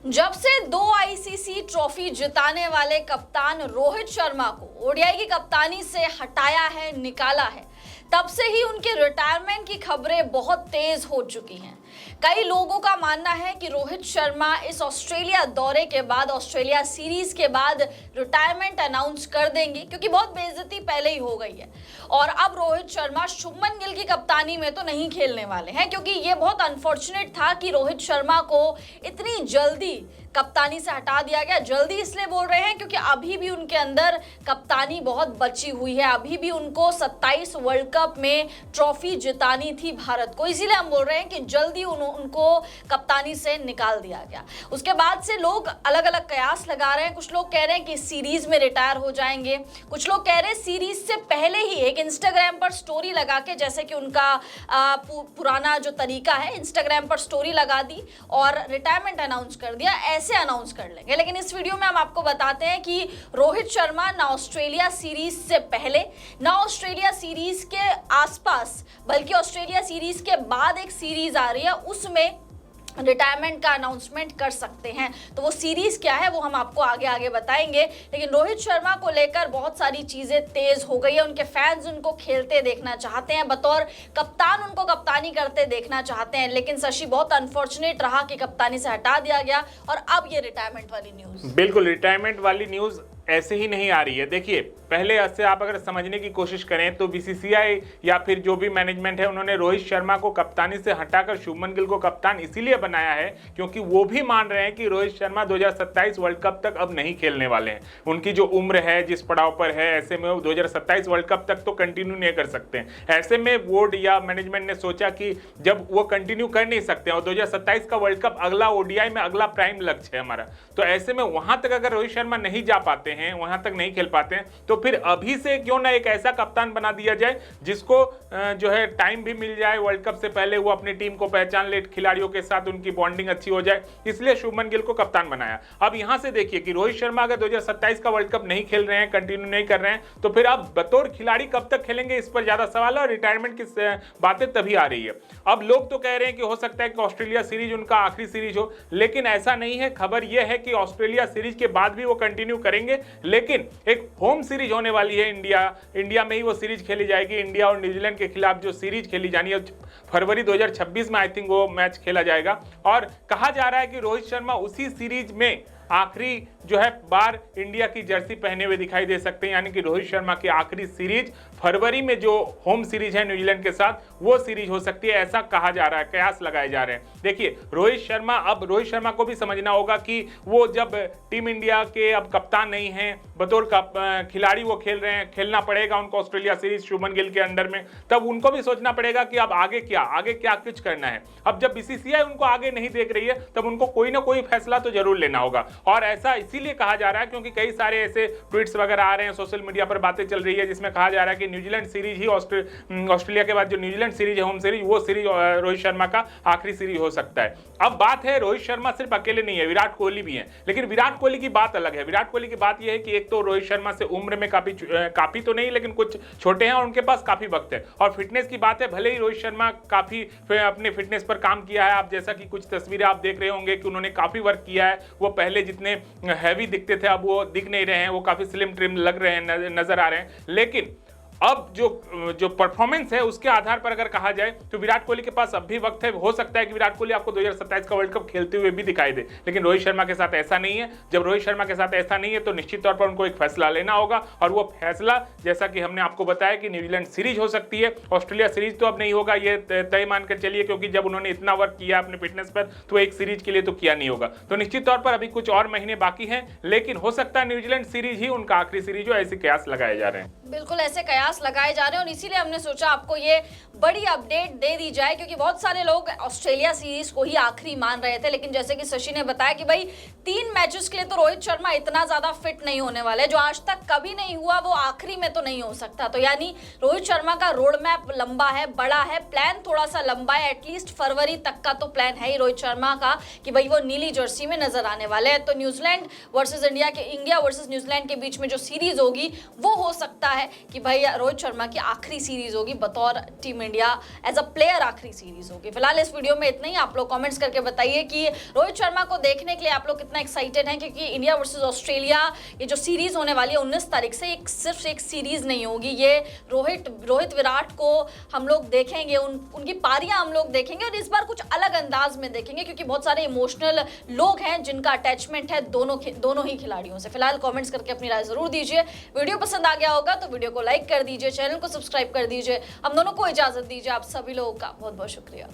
जब से 2 ICC trophy जिताने वाले कप्तान रोहित शर्मा को ओडीआई की कप्तानी से हटाया है, निकाला है, तब से ही उनके रिटायरमेंट की खबरें बहुत तेज हो चुकी हैं। कई लोगों का मानना है कि रोहित शर्मा इस ऑस्ट्रेलिया दौरे के बाद, ऑस्ट्रेलिया सीरीज के बाद रिटायरमेंट अनाउंस कर देंगे, क्योंकि बहुत बेइज्जती पहले ही हो गई है। और अब रोहित शर्मा शुभमन गिल की कप्तानी में तो नहीं खेलने वाले हैं, क्योंकि ये बहुत अनफॉर्चुनेट था कि रोहित शर्मा को इतनी जल्दी कप्तानी से हटा दिया गया। जल्दी इसलिए बोल रहे हैं क्योंकि अभी भी उनके अंदर कप्तानी बहुत बची हुई है। अभी भी उनको 27 वर्ल्ड कप में ट्रॉफी जितानी थी भारत को, इसीलिए हम बोल रहे हैं कि जल्दी उनको कप्तानी से निकाल दिया गया। उसके बाद से लोग अलग अलग कयास लगा रहे हैं। कुछ लोग कह रहे हैं कि सीरीज में रिटायर हो जाएंगे, कुछ लोग कह रहे हैं सीरीज से पहले ही एक इंस्टाग्राम पर स्टोरी लगा के, जैसे कि उनका पुराना जो तरीका है, इंस्टाग्राम पर स्टोरी लगा दी और रिटायरमेंट अनाउंस कर दिया, ऐसे अनाउंस कर लेंगे। लेकिन इस वीडियो में हम आपको बताते हैं कि रोहित शर्मा ना ऑस्ट्रेलिया सीरीज से पहले, ना ऑस्ट्रेलिया सीरीज के आसपास, बल्कि ऑस्ट्रेलिया सीरीज के बाद एक सीरीज आ रही है, उसमें रिटायरमेंट का अनाउंसमेंट कर सकते हैं। तो वो सीरीज क्या है वो हम आपको आगे आगे बताएंगे। लेकिन रोहित शर्मा को लेकर बहुत सारी चीजें तेज हो गई है। उनके फैंस उनको खेलते देखना चाहते हैं, बतौर कप्तान उनको कप्तानी करते देखना चाहते हैं। लेकिन शशि, बहुत अनफॉर्चुनेट रहा कि कप्तानी से हटा दिया गया और अब ये रिटायरमेंट वाली न्यूज। बिल्कुल, रिटायरमेंट वाली न्यूज ऐसे ही नहीं आ रही है। देखिए, पहले से आप अगर समझने की कोशिश करें तो बीसीसीआई या फिर जो भी मैनेजमेंट है, उन्होंने रोहित शर्मा को कप्तानी से हटाकर शुभमन गिल को कप्तान इसीलिए बनाया है क्योंकि वो भी मान रहे हैं कि रोहित शर्मा 2027 वर्ल्ड कप तक अब नहीं खेलने वाले हैं। उनकी जो उम्र है, जिस पड़ाव पर है, ऐसे में वो 2027 वर्ल्ड कप तक तो कंटिन्यू नहीं कर सकते हैं। ऐसे में बोर्ड या मैनेजमेंट ने सोचा कि जब वो कंटिन्यू कर नहीं सकते और 2027 का वर्ल्ड कप अगला ओडीआई में अगला प्राइम लक्ष्य है हमारा, तो ऐसे में वहां तक अगर रोहित शर्मा नहीं जा पाते हैं, वहां तक नहीं खेल पाते हैं, तो फिर अभी से क्यों ना एक ऐसा कप्तान बना दिया जाए जिसको जो है टाइम भी मिल जाए, वर्ल्ड कप से पहले वो अपनी टीम को पहचान ले, खिलाड़ियों के साथ उनकी बॉन्डिंग अच्छी हो जाए, इसलिए शुभमन गिल को कप्तान बनाया। अब यहां से देखिए कि रोहित शर्मा अगर 2027 का वर्ल्ड कप नहीं खेल रहे हैं, कंटिन्यू नहीं कर रहे हैं, तो फिर अब बतौर खिलाड़ी कब तक खेलेंगे, इस पर ज्यादा सवाल है। और रिटायरमेंट की बातें तभी आ रही है। अब लोग तो कह रहे हैं कि हो सकता है कि ऑस्ट्रेलिया सीरीज उनका आखिरी सीरीज हो, लेकिन ऐसा नहीं है। खबर यह है कि ऑस्ट्रेलिया सीरीज के बाद भी वो कंटिन्यू करेंगे, लेकिन एक होम सीरीज होने वाली है। इंडिया में ही वो सीरीज खेली जाएगी। इंडिया और न्यूजीलैंड के खिलाफ जो सीरीज खेली जानी है, फरवरी 2026 में आई थिंक वो मैच खेला जाएगा। और कहा जा रहा है कि रोहित शर्मा उसी सीरीज में आखिरी जो है बार इंडिया की जर्सी पहने हुए दिखाई दे सकते हैं, यानी कि रोहित शर्मा की आखिरी सीरीज फरवरी में जो होम सीरीज है न्यूजीलैंड के साथ, वो सीरीज हो सकती है, ऐसा कहा जा रहा है, कयास लगाए जा रहे हैं। देखिए, रोहित शर्मा को भी समझना होगा कि वो जब टीम इंडिया के अब कप्तान नहीं हैं, बतौर खिलाड़ी वो खेल रहे हैं, खेलना पड़ेगा उनको ऑस्ट्रेलिया सीरीज शुभमन गिल के अंडर में, तब उनको भी सोचना पड़ेगा कि अब आगे क्या कुछ करना है। अब जब बीसीसीआई उनको आगे नहीं देख रही है, तब उनको कोई ना कोई फैसला तो जरूर लेना होगा। और ऐसा इसीलिए कहा जा रहा है क्योंकि कई सारे ऐसे ट्वीट्स वगैरह आ रहे हैं, सोशल मीडिया पर बातें चल रही है, जिसमें कहा जा रहा है कि न्यूजीलैंड सीरीज ही ऑस्ट्रेलिया के बाद जो न्यूजीलैंड सीरीज है, होम सीरीज, वो सीरीज रोहित शर्मा का आखिरी सीरीज हो सकता है। अब बात है, रोहित शर्मा सिर्फ अकेले नहीं है, विराट कोहली भी है। लेकिन विराट कोहली की बात अलग है। विराट कोहली की बात यह है कि एक तो रोहित शर्मा से उम्र में काफी तो नहीं, लेकिन कुछ छोटे हैं और उनके पास काफी वक्त है। और फिटनेस की बात है, भले ही रोहित शर्मा काफी अपने फिटनेस पर काम किया है, आप जैसा कि कुछ तस्वीरें आप देख रहे होंगे कि उन्होंने काफी वर्क किया है। वो पहले जितने हैवी दिखते थे अब वो दिख नहीं रहे हैं, वो काफी स्लिम ट्रिम लग रहे हैं, नजर आ रहे हैं। लेकिन अब जो परफॉर्मेंस है उसके आधार पर अगर कहा जाए तो विराट कोहली के पास अब भी वक्त है। हो सकता है कि विराट कोहली आपको 2027 का वर्ल्ड कप खेलते हुए भी दिखाई दे, लेकिन रोहित शर्मा के साथ ऐसा नहीं है। जब रोहित शर्मा के साथ ऐसा नहीं है तो निश्चित तौर पर उनको एक फैसला लेना होगा, और वो फैसला, जैसा कि हमने आपको बताया, कि न्यूजीलैंड सीरीज हो सकती है, ऑस्ट्रेलिया सीरीज तो अब नहीं होगा, ये तय मानकर चलिए, क्योंकि जब उन्होंने इतना वर्क किया अपने फिटनेस पर तो एक सीरीज के लिए तो किया नहीं होगा। तो निश्चित तौर पर अभी कुछ और महीने बाकी हैं, लेकिन हो सकता है न्यूजीलैंड सीरीज ही उनका आखिरी सीरीज हो, ऐसे कयास लगाए जा रहे हैं। बिल्कुल, ऐसे कयास लगाए जा रहे हैं और इसीलिए हमने सोचा आपको ये बड़ी अपडेट दे दी जाए, क्योंकि बहुत सारे लोग ऑस्ट्रेलिया सीरीज को ही आखिरी मान रहे थे। लेकिन जैसे कि शशि ने बताया कि भाई 3 मैचेस के लिए तो रोहित शर्मा इतना ज्यादा फिट नहीं होने वाले, जो आज तक कभी नहीं हुआ वो आखिरी में तो नहीं हो सकता। तो यानी रोहित शर्मा का रोड मैप लंबा है, बड़ा है, प्लान थोड़ा सा लंबा है, एटलीस्ट फरवरी तक का तो प्लान है ही रोहित शर्मा का कि भाई वो नीली जर्सी में नजर आने वाले हैं। तो New Zealand versus India versus New Zealand के बीच में जो सीरीज होगी वो हो सकता है कि भाई रोहित शर्मा की आखिरी सीरीज होगी बतौर team India, as a player आखिरी सीरीज होगी। फिलहाल इस वीडियो में इतना ही। आप लोग कमेंट्स करके बताइए कि रोहित शर्मा को देखने के लिए आप लोग कितना एक्साइटेड हैं, क्योंकि इंडिया वर्सेस ऑस्ट्रेलिया ये जो सीरीज होने वाली है 19 तारीख से, सिर्फ एक सीरीज नहीं होगी, ये रोहित विराट को हम लोग देखेंगे, उनकी पारियां हम लोग देखेंगे, और इस बार कुछ अलग अंदाज में देखेंगे क्योंकि बहुत सारे इमोशनल लोग हैं जिनका अटैचमेंट है दोनों ही खिलाड़ियों से। फिलहाल कमेंट्स करके अपनी राय जरूर दीजिए। वीडियो पसंद आ गया होगा तो वीडियो को लाइक कर दीजिए, चैनल को सब्सक्राइब कर दीजिए। हम दोनों को इजाजत दीजिए। आप सभी लोगों का बहुत बहुत शुक्रिया।